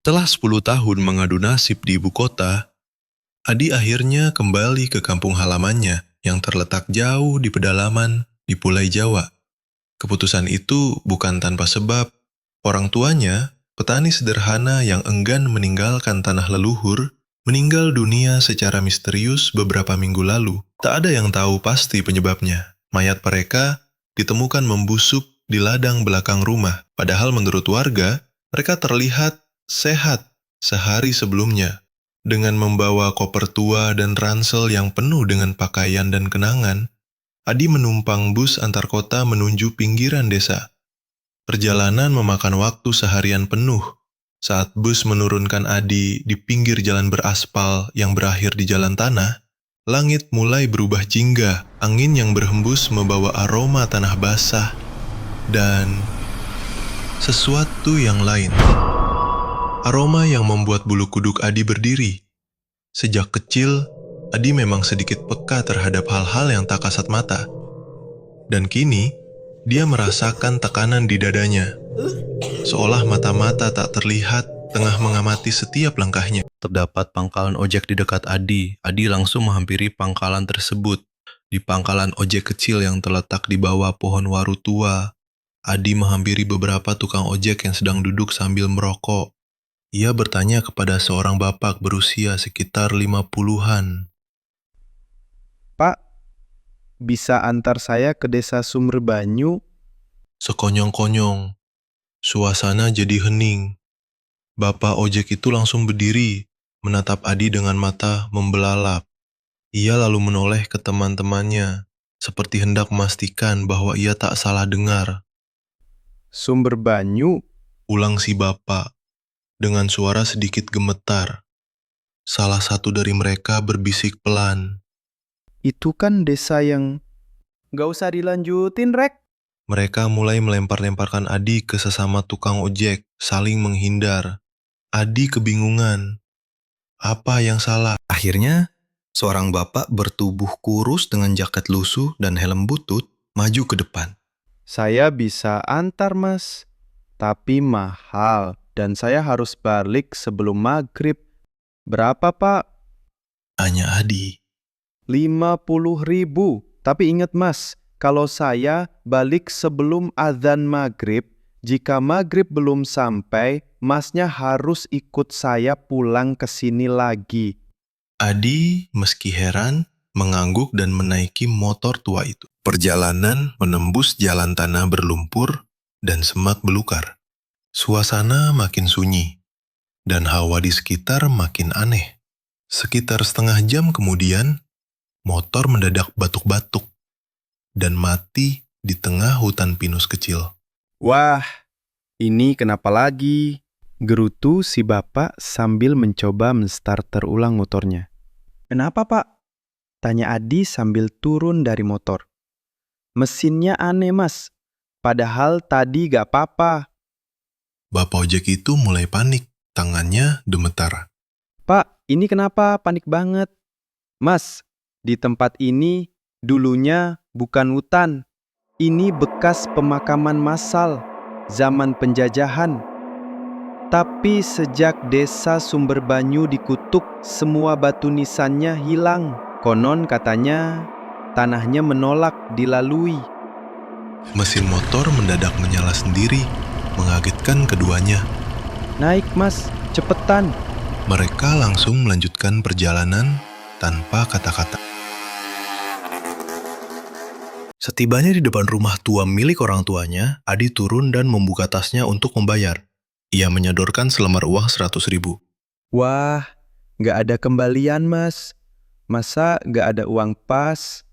Setelah 10 tahun mengadu nasib di ibu kota, Adi akhirnya kembali ke kampung halamannya yang terletak jauh di pedalaman di Pulau Jawa. Keputusan itu bukan tanpa sebab. Orang tuanya, petani sederhana yang enggan meninggalkan tanah leluhur, meninggal dunia secara misterius beberapa minggu lalu. Tak ada yang tahu pasti penyebabnya. Mayat mereka ditemukan membusuk di ladang belakang rumah. Padahal menurut warga, mereka terlihat sehat sehari sebelumnya. Dengan membawa koper tua dan ransel yang penuh dengan pakaian dan kenangan, Adi menumpang bus antar kota menuju pinggiran desa. Perjalanan memakan waktu seharian penuh. Saat bus menurunkan Adi di pinggir jalan beraspal yang berakhir di jalan tanah, langit mulai berubah jingga. Angin yang berhembus membawa aroma tanah basah dan sesuatu yang lain. Aroma yang membuat bulu kuduk Adi berdiri. Sejak kecil, Adi memang sedikit peka terhadap hal-hal yang tak kasat mata. Dan kini, dia merasakan tekanan di dadanya. Seolah mata-mata tak terlihat tengah mengamati setiap langkahnya. Terdapat pangkalan ojek di dekat Adi. Adi langsung menghampiri pangkalan tersebut. Di pangkalan ojek kecil yang terletak di bawah pohon waru tua, Adi menghampiri beberapa tukang ojek yang sedang duduk sambil merokok. Ia bertanya kepada seorang bapak berusia sekitar 50-an. Pak, bisa antar saya ke desa Sumberbanyu? Sekonyong-konyong, suasana jadi hening. Bapak ojek itu langsung berdiri, menatap Adi dengan mata membelalak. Ia lalu menoleh ke teman-temannya, seperti hendak memastikan bahwa ia tak salah dengar. Sumberbanyu? Ulang si bapak, dengan suara sedikit gemetar. Salah satu dari mereka berbisik pelan. Itu kan desa yang... Gak usah dilanjutin, Rek. Mereka mulai melempar-lemparkan Adi ke sesama tukang ojek, saling menghindar. Adi kebingungan. Apa yang salah? Akhirnya, seorang bapak bertubuh kurus dengan jaket lusuh dan helm butut maju ke depan. Saya bisa antar, Mas. Tapi mahal. Dan saya harus balik sebelum maghrib. Berapa, Pak? Tanya Adi. 50.000. Tapi ingat, Mas, kalau saya balik sebelum azan maghrib, jika maghrib belum sampai, Masnya harus ikut saya pulang ke sini lagi. Adi meski heran, mengangguk dan menaiki motor tua itu. Perjalanan menembus jalan tanah berlumpur dan semak belukar. Suasana makin sunyi, dan hawa di sekitar makin aneh. Sekitar setengah jam kemudian, motor mendadak batuk-batuk dan mati di tengah hutan pinus kecil. Wah, ini kenapa lagi? Gerutu si bapak sambil mencoba menstarter ulang motornya. Kenapa, Pak? Tanya Adi sambil turun dari motor. Mesinnya aneh, Mas. Padahal tadi gak apa-apa. Bapak ojek itu mulai panik, tangannya gemetar. Pak, ini kenapa panik banget? Mas, di tempat ini dulunya bukan hutan. Ini bekas pemakaman massal zaman penjajahan. Tapi sejak desa Sumberbanyu dikutuk, semua batu nisannya hilang. Konon katanya tanahnya menolak dilalui. Mesin motor mendadak menyala sendiri, mengagetkan keduanya. Naik, Mas, cepetan. Mereka langsung melanjutkan perjalanan tanpa kata-kata. Setibanya di depan rumah tua milik orang tuanya, Adi turun dan membuka tasnya untuk membayar. Ia menyodorkan selembar uang 100.000. Wah, gak ada kembalian, Mas. Masa gak ada uang pas?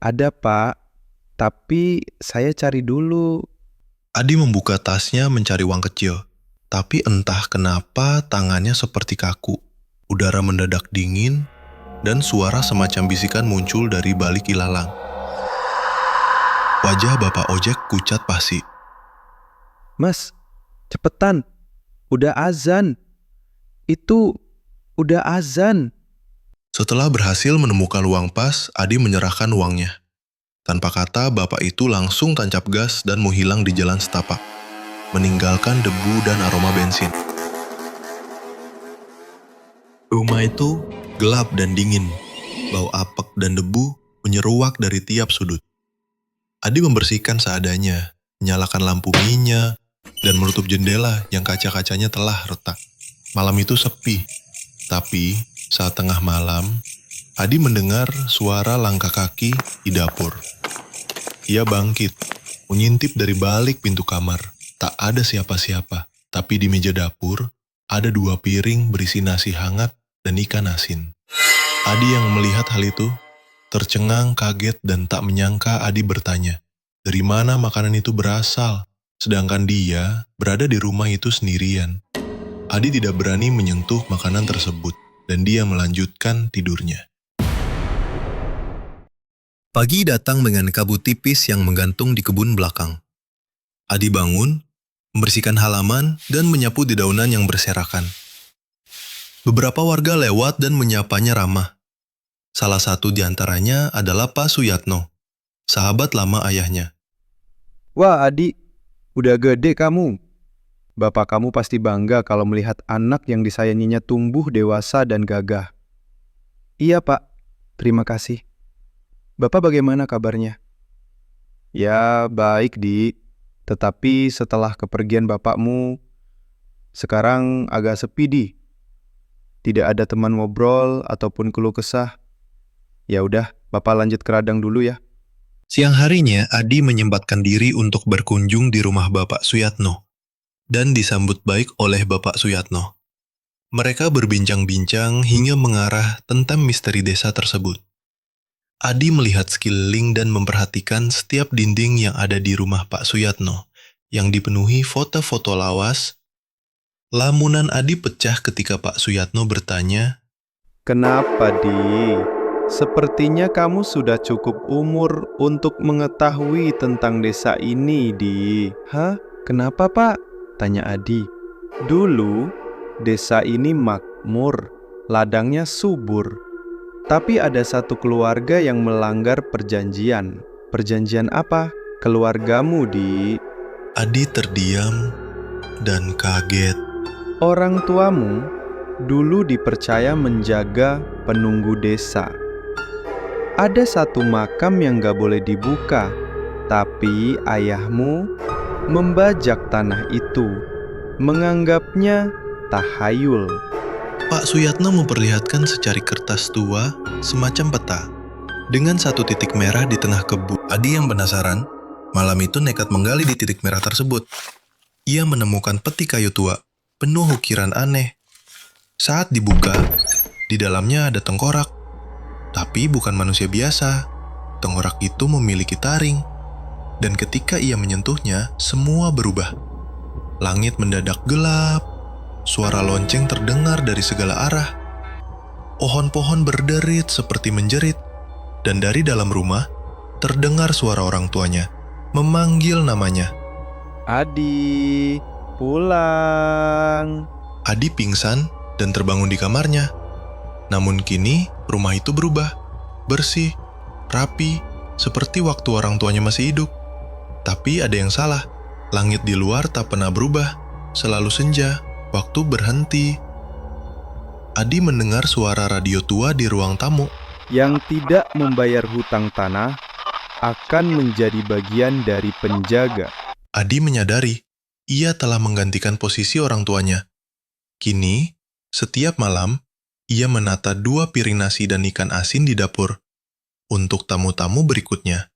Ada, Pak. Tapi saya cari dulu. Adi membuka tasnya mencari uang kecil. Tapi entah kenapa tangannya seperti kaku. Udara mendadak dingin, dan suara semacam bisikan muncul dari balik ilalang. Wajah bapak ojek pucat pasi. Mas, cepetan. Udah azan. Itu udah azan. Setelah berhasil menemukan uang pas, Adi menyerahkan uangnya. Tanpa kata, bapak itu langsung tancap gas dan menghilang di jalan setapak, meninggalkan debu dan aroma bensin. Rumah itu gelap dan dingin. Bau apek dan debu menyeruak dari tiap sudut. Adi membersihkan seadanya, menyalakan lampu minyak, dan menutup jendela yang kaca-kacanya telah retak. Malam itu sepi, tapi saat tengah malam, Adi mendengar suara langkah kaki di dapur. Ia bangkit, mengintip dari balik pintu kamar. Tak ada siapa-siapa, tapi di meja dapur ada 2 piring berisi nasi hangat dan ikan asin. Adi yang melihat hal itu tercengang, kaget, dan tak menyangka. Adi bertanya, dari mana makanan itu berasal? Sedangkan dia berada di rumah itu sendirian. Adi tidak berani menyentuh makanan tersebut, dan dia melanjutkan tidurnya. Pagi datang dengan kabut tipis yang menggantung di kebun belakang. Adi bangun, membersihkan halaman, dan menyapu dedaunan yang berserakan. Beberapa warga lewat dan menyapanya ramah. Salah satu di antaranya adalah Pak Suyatno, sahabat lama ayahnya. Wah Adi, udah gede kamu. Bapak kamu pasti bangga kalau melihat anak yang disayanginya tumbuh dewasa dan gagah. Iya Pak, terima kasih. Bapak bagaimana kabarnya? Ya baik Di, tetapi setelah kepergian bapakmu, sekarang agak sepi Di. Tidak ada teman ngobrol ataupun keluh kesah. Ya udah, Bapak lanjut ke ladang dulu ya. Siang harinya, Adi menyempatkan diri untuk berkunjung di rumah Bapak Suyatno dan disambut baik oleh Bapak Suyatno. Mereka berbincang-bincang hingga mengarah tentang misteri desa tersebut. Adi melihat sekeliling dan memperhatikan setiap dinding yang ada di rumah Pak Suyatno yang dipenuhi foto-foto lawas. Lamunan Adi pecah ketika Pak Suyatno bertanya, Kenapa Di? Sepertinya kamu sudah cukup umur untuk mengetahui tentang desa ini Di. Hah? Kenapa Pak? Tanya Adi. Dulu, desa ini makmur, ladangnya subur. Tapi ada satu keluarga yang melanggar perjanjian. Perjanjian apa? Keluargamu Di. Adi terdiam dan kaget. Orang tuamu dulu dipercaya menjaga penunggu desa. Ada satu makam yang gak boleh dibuka, tapi ayahmu membajak tanah itu, menganggapnya tahayul. Pak Suyatno memperlihatkan secari kertas tua semacam peta dengan satu titik merah di tengah kebun. Adi yang penasaran, malam itu nekat menggali di titik merah tersebut. Ia menemukan peti kayu tua, penuh ukiran aneh. Saat dibuka, di dalamnya ada tengkorak. Tapi bukan manusia biasa. Tengkorak itu memiliki taring. Dan ketika ia menyentuhnya, semua berubah. Langit mendadak gelap. Suara lonceng terdengar dari segala arah. Pohon-pohon berderit seperti menjerit. Dan dari dalam rumah, terdengar suara orang tuanya, memanggil namanya. Adi, pulang. Adi pingsan dan terbangun di kamarnya. Namun kini rumah itu berubah, bersih, rapi, seperti waktu orang tuanya masih hidup. Tapi ada yang salah, langit di luar tak pernah berubah, selalu senja, waktu berhenti. Adi mendengar suara radio tua di ruang tamu. Yang tidak membayar hutang tanah akan menjadi bagian dari penjaga. Adi menyadari, ia telah menggantikan posisi orang tuanya. Kini, setiap malam, ia menata 2 piring nasi dan ikan asin di dapur. Untuk tamu-tamu berikutnya,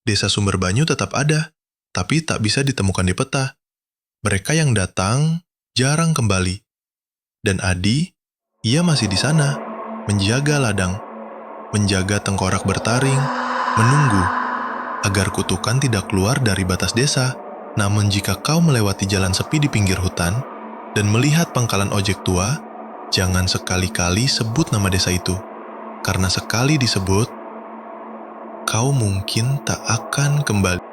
desa Sumber Banyu tetap ada, tapi tak bisa ditemukan di peta. Mereka yang datang jarang kembali. Dan Adi, ia masih di sana, menjaga ladang, menjaga tengkorak bertaring, menunggu agar kutukan tidak keluar dari batas desa. Namun jika kau melewati jalan sepi di pinggir hutan dan melihat pangkalan ojek tua, jangan sekali-kali sebut nama desa itu. Karena sekali disebut, kau mungkin tak akan kembali.